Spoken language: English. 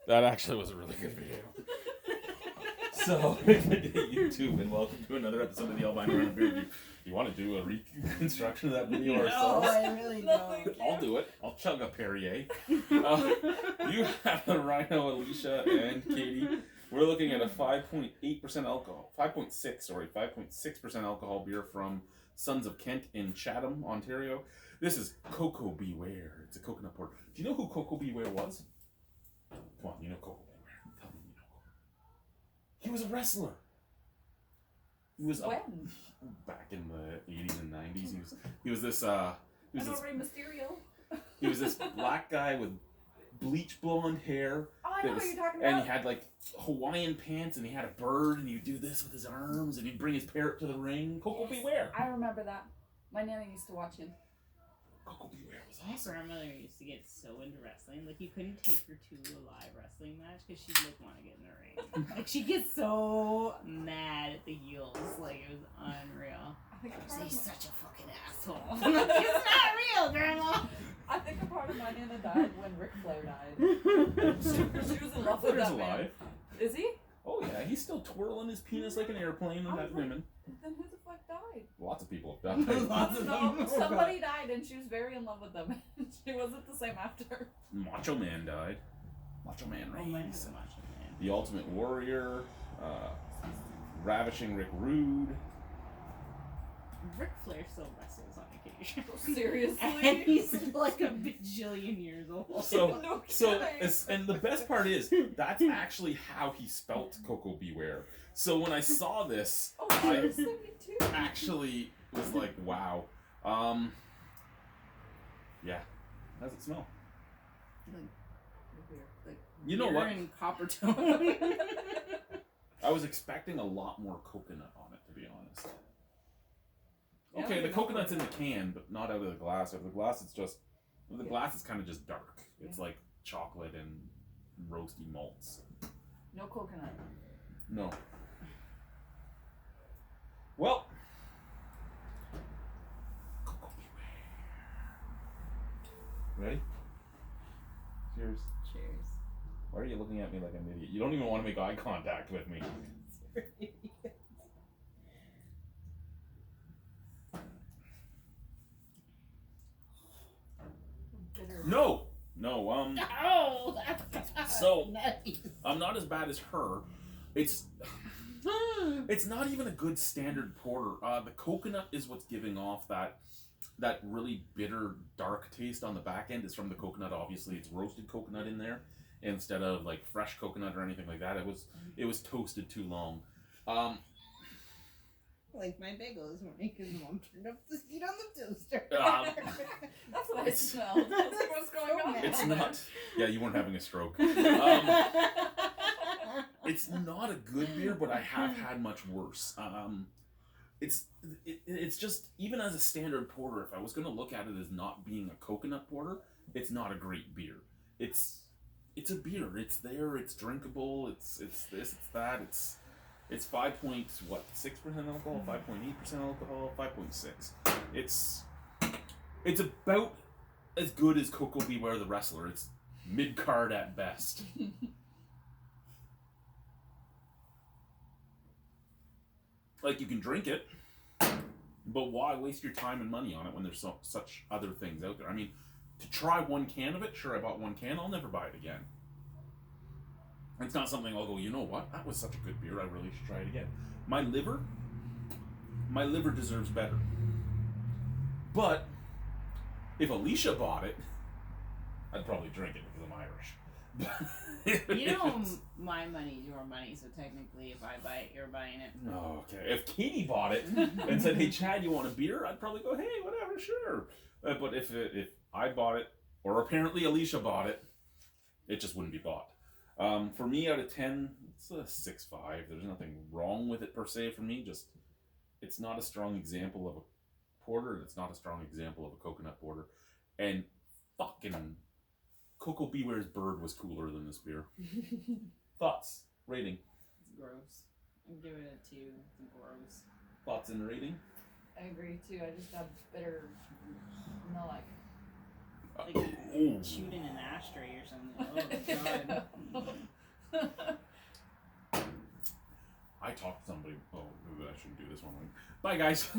That actually was a really good video. So, YouTube, and welcome to another episode of the Albino Rhino Beer Review. You want to do a reconstruction of that video ourselves? No, I really don't. I'll do it. I'll chug a Perrier. You have a Rhino, Alicia, and Katie. We're looking at a 5.8% alcohol, 5.6% alcohol beer from Sons of Kent in Chatham, Ontario. This is Coco Beware. It's a coconut porter. Do you know who Coco Beware was? Come on, you know Coco Beware. Tell me you know Coco. He was a wrestler. He was back in the 80s and 90s. He was this Rey Mysterio. He was this black guy with bleach blonde hair. Oh, I know what you're talking about. And he had like Hawaiian pants, and he had a bird, and he'd do this with his arms, and he'd bring his parrot to the ring. Coco Beware. I remember that. My nana used to watch him. Coco Beware was My awesome. grandmother used to get so into wrestling. Like, you couldn't take her to a live wrestling match because she'd like want to get in the ring. Like, she'd get so mad at the heels. Like, it was unreal. I think He's such a fucking asshole. I'm like, it's not real, Grandma. I think a part of my nana died when Ric Flair died. she was in love with that man. Alive. Is he? Oh yeah, he's still twirling his penis like an airplane and had women. Then who the fuck died? Lots of people have died. Lots of them. No, somebody died and she was very in love with them. She wasn't the same after. Macho Man died. Macho Man Oh, man, reigns. so much, man. The Ultimate Warrior. Ravishing Rick Rude. Ric Flair still wrestles on occasion. Seriously? And he's like a bajillion years old. So, No so, kidding. and the best part is, that's actually how he spelt Coco Beware. So when I saw this, Oh, I she was 72. actually was like, wow. Yeah. How does it smell? Like, You know beer what? and copper tone. I was expecting a lot more coconut on it, to be honest. Yeah, Okay, I the know coconut's in the coconut. can, but not out of the glass. Out of the glass, it's just, the glass is kind of just dark. It's Yeah. like chocolate and roasty malts. No coconut. No. Well. Coco Beware. Ready? Cheers. Cheers. Why are you looking at me like an idiot? You don't even want to make eye contact with me. Bitter. No! Oh, that's So- nice. I'm not as bad as her. It's not even a good standard porter. The coconut is what's giving off that really bitter, dark taste on the back end. Is from the coconut. Obviously, it's roasted coconut in there instead of like fresh coconut or anything like that. It was toasted too long. Like my bagel this morning because Mom turned up the heat on the toaster. That's what I smelled. I was like, what's going on? It's not. Yeah, you weren't having a stroke. It's not a good beer, but I have had much worse. It's just, even as a standard porter, if I was going to look at it as not being a coconut porter, it's not a great beer. It's a beer. It's there. It's drinkable. It's this. It's that. It's 5.6% alcohol, 5.8% alcohol, 5.6. It's about as good as Coco Beware the wrestler. It's mid card at best. Like, you can drink it, but why waste your time and money on it when there's such other things out there? I mean, to try one can of it, sure, I bought one can, I'll never buy it again. It's not something I'll go, you know what, that was such a good beer, I really should try it again. My liver deserves better. But, if Alicia bought it, I'd probably drink it because I'm Irish. You know, my money's your money, so technically, if I buy it, you're buying it. Oh, okay. If Katie bought it and said, "Hey, Chad, you want a beer?" I'd probably go, "Hey, whatever, sure." But if I bought it, or apparently Alicia bought it, it just wouldn't be bought. For me, out of 10, it's a 6.5. There's nothing wrong with it per se for me. Just, it's not a strong example of a porter, and it's not a strong example of a coconut porter. And fucking Coco Beware's bird was cooler than this beer. Thoughts? Rating? It's gross. I give it a 2. It's gross. Thoughts and rating? I agree too. I just have bitter, no like. Like you chewed in an ashtray or something. Oh god. I talked to somebody. Oh, maybe I shouldn't do this one. Bye, guys.